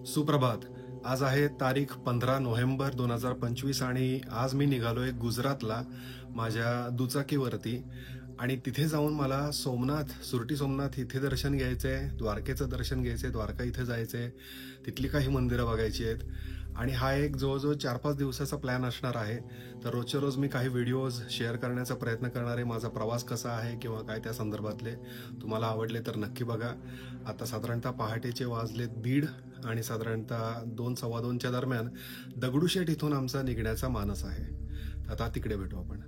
सुप्रभात. आज आहे तारीख 15 नोव्हेंबर 2025 आणि आज मी निघालोय गुजरातला माझ्या दुचाकीवरती. आणि तिथे जाऊन मला सुरटी सोमनाथ इथे दर्शन घ्यायचंय, द्वारकेचं दर्शन घ्यायचंय, द्वारका इथे जायचंय, तिथली काही मंदिरं बघायची आहेत. आणि हा एक जवळजवळ 4-5 दिवसाचा प्लॅन असणार आहे. तर रोजच्या रोज मी काही व्हिडिओज शेअर करण्याचा प्रयत्न करणार आहे. माझा प्रवास कसा आहे किंवा काय त्या संदर्भातले तुम्हाला आवडले तर नक्की बघा. आता साधारणतः पहाटेचे वाजलेत 1:30 आणि साधारणतः 2-2:15च्या दरम्यान दगडूशेठ इथून आमचा निघण्याचा मानस आहे. आता तिकडे भेटू आपण.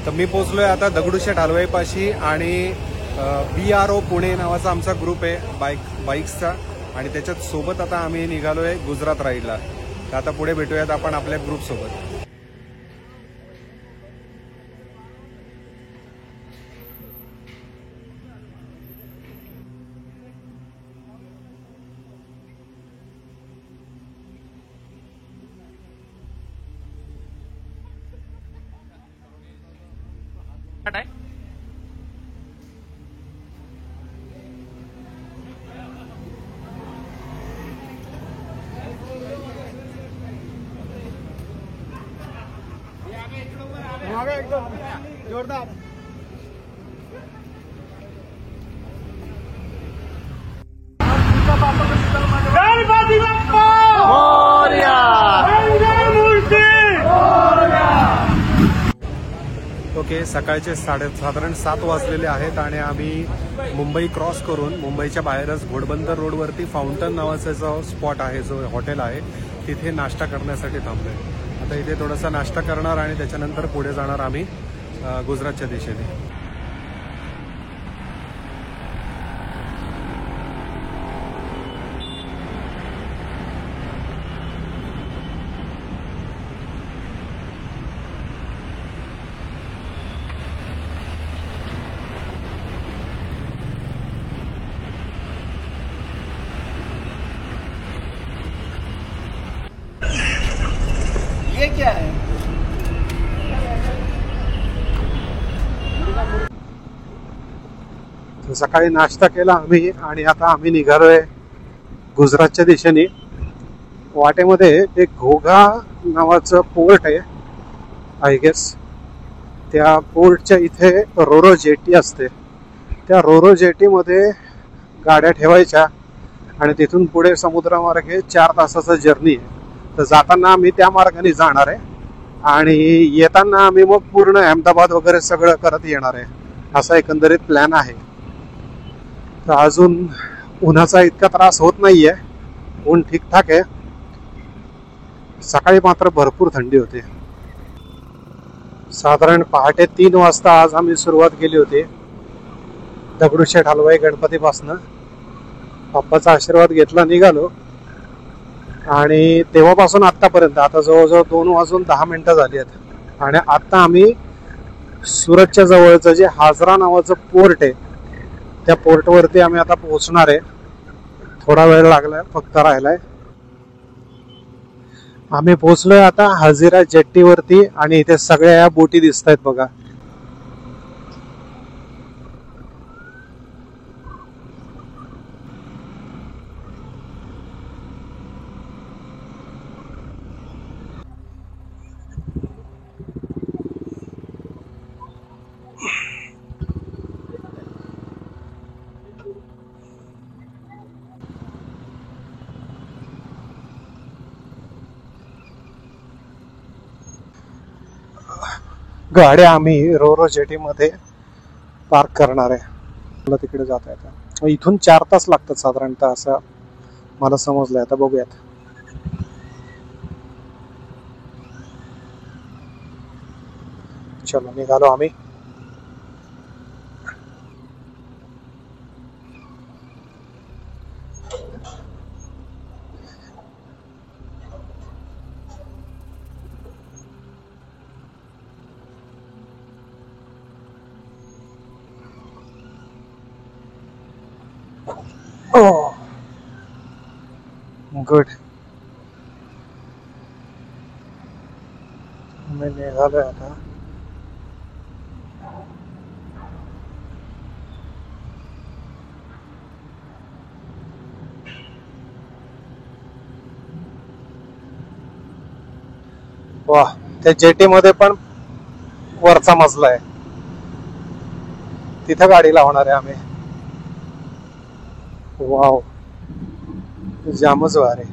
तर मी पोहोचलोय आता दगडूशेठ हलवाईपाशी आणि BRO पुणे नावाचा आमचा ग्रुप आहे बाईक्सचा आणि त्याच्यात सोबत आता आम्ही निघालोय गुजरात राईडला. तर आता पुढे भेटूयात आपण आपल्या ग्रुप सोबत. एकदम जोरदार. गणपती बाप्पा मोरया. ओके, सकाळचे साधारण 7 वाजलेले आहेत आणि आम्ही मुंबई क्रॉस करून मुंबईच्या बाहेरच घोडबंदर रोडवरती फाउंटन नावाचा जो स्पॉट आहे, जो हॉटेल आहे, तिथे नाश्ता करण्यासाठी थांबलोय. आता इथे थोडासा नाश्ता करणार आणि त्याच्यानंतर पुढे जाणार आम्ही गुजरातच्या दिशेने. ये क्या है? सकाळी नाश्ता केला आम्ही आणि आता आम्ही निघालोय गुजरातच्या दिशेने. वाटेमध्ये एक घोघा नावाचं पोर्ट आहे आय गेस. त्या पोर्टच्या इथे रोरो जेटी असते. त्या रोरो जेटीमध्ये गाड्या ठेवायच्या आणि तिथून पुढे समुद्रामार्गे 4 तासाचा जर्नी आहे. तर जाताना आम्ही त्या मार्गाने जाणार आहे आणि येताना आम्ही मग पूर्ण अहमदाबाद वगैरे सगळं करत येणार आहे, असा एकंदरीत प्लॅन आहे. तर अजून उन्हाचा इतका त्रास होत नाहीये, ऊन ठीकठाक आहे. सकाळी मात्र भरपूर थंडी होती. साधारण पहाटे 3 वाजता आज आम्ही सुरुवात केली होती दगडूशेठ हलवाई गणपतीपासनं. पप्पाचा आशीर्वाद घेतला, निघालो आणि तेव्हापासून आत्तापर्यंत आता जवळजवळ 2:10 झाली आहेत. आणि आत्ता आम्ही सुरतच्या जवळचं जे हाजरा नावाचं पोर्ट आहे, त्या पोर्टवरती आम्ही आता पोहोचणार आहे. थोडा वेळ लागलाय, फक्त राहिलाय. आम्ही पोहोचलोय आता हजिरा जेट्टीवरती आणि इथे सगळ्या या बोटी दिसत आहेत बघा. गाड्या आम्ही रोरो जेटी मध्ये पार्क करणार आहे. मला तिकडे जाता येतं. इथून 4 तास लागतात साधारणतः, असं मला समजलंय. आता बघूयात. चलो, निघालो आम्ही. गुड. मी निघालोय आता. वा, त्या जेटी मध्ये पण वरचा मजला आहे, तिथे गाडी लावणार आहे आम्ही. वाव, जामच वारे.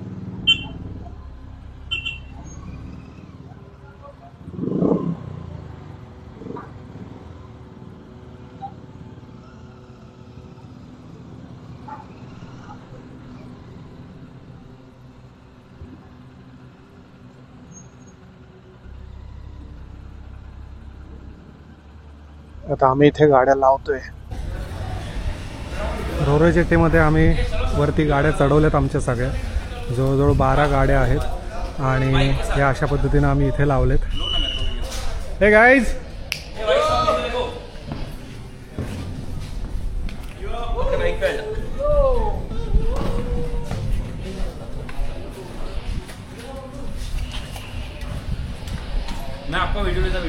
आता आम्ही इथे गाड्या लावतोय. रोरो जेटीमध्ये आम्ही वरती गाड्या चढवल्यात आमच्या सगळ्या. जवळजवळ 12 गाड्या आहेत आणि या अशा पद्धतीने आम्ही इथे लावलेत. हे गाईज, मैं आपका वीडियो लेता हूँ.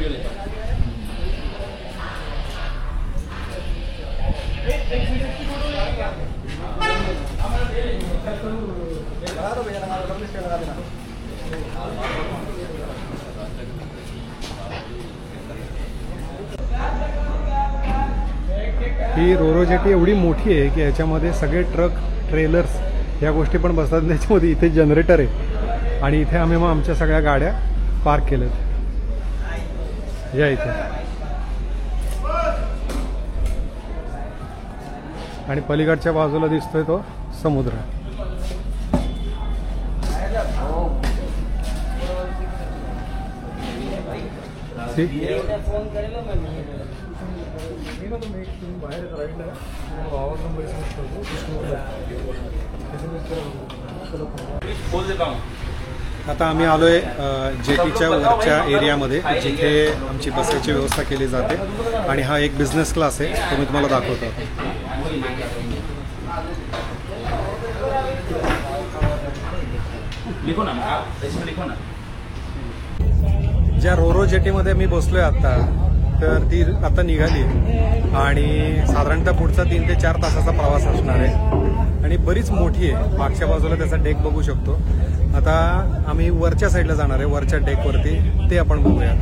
ही रोरो जेटी एवढी मोठी आहे की याच्यामध्ये सगळे ट्रक, ट्रेलर्स या गोष्टी पण बसतात. त्याच्यामध्ये इथे जनरेटर आहे आणि इथे आम्ही मग आमच्या सगळ्या गाड्या पार्क केल्यात. या इथे, आणि पलीकडच्या बाजूला दिसतोय तो समुद्र. आता आम्ही आलोय जेटीच्या वरच्या एरियामध्ये, जिथे आमची बसायची व्यवस्था केली जाते. आणि हा एक बिझनेस क्लास आहे, तो मी तुम्हाला दाखवतो. ज्या रोरो जेटीमध्ये मी बसलोय आता, तर ती आता निघाली आणि साधारणतः पुढचा 3 ते 4 तासाचा प्रवास असणार आहे आणि बरीच मोठी आहे. मागच्या बाजूला त्याचा डेक बघू शकतो. आता आम्ही वरच्या साईडला जाणार आहे, वरच्या डेकवरती, ते आपण बघूया.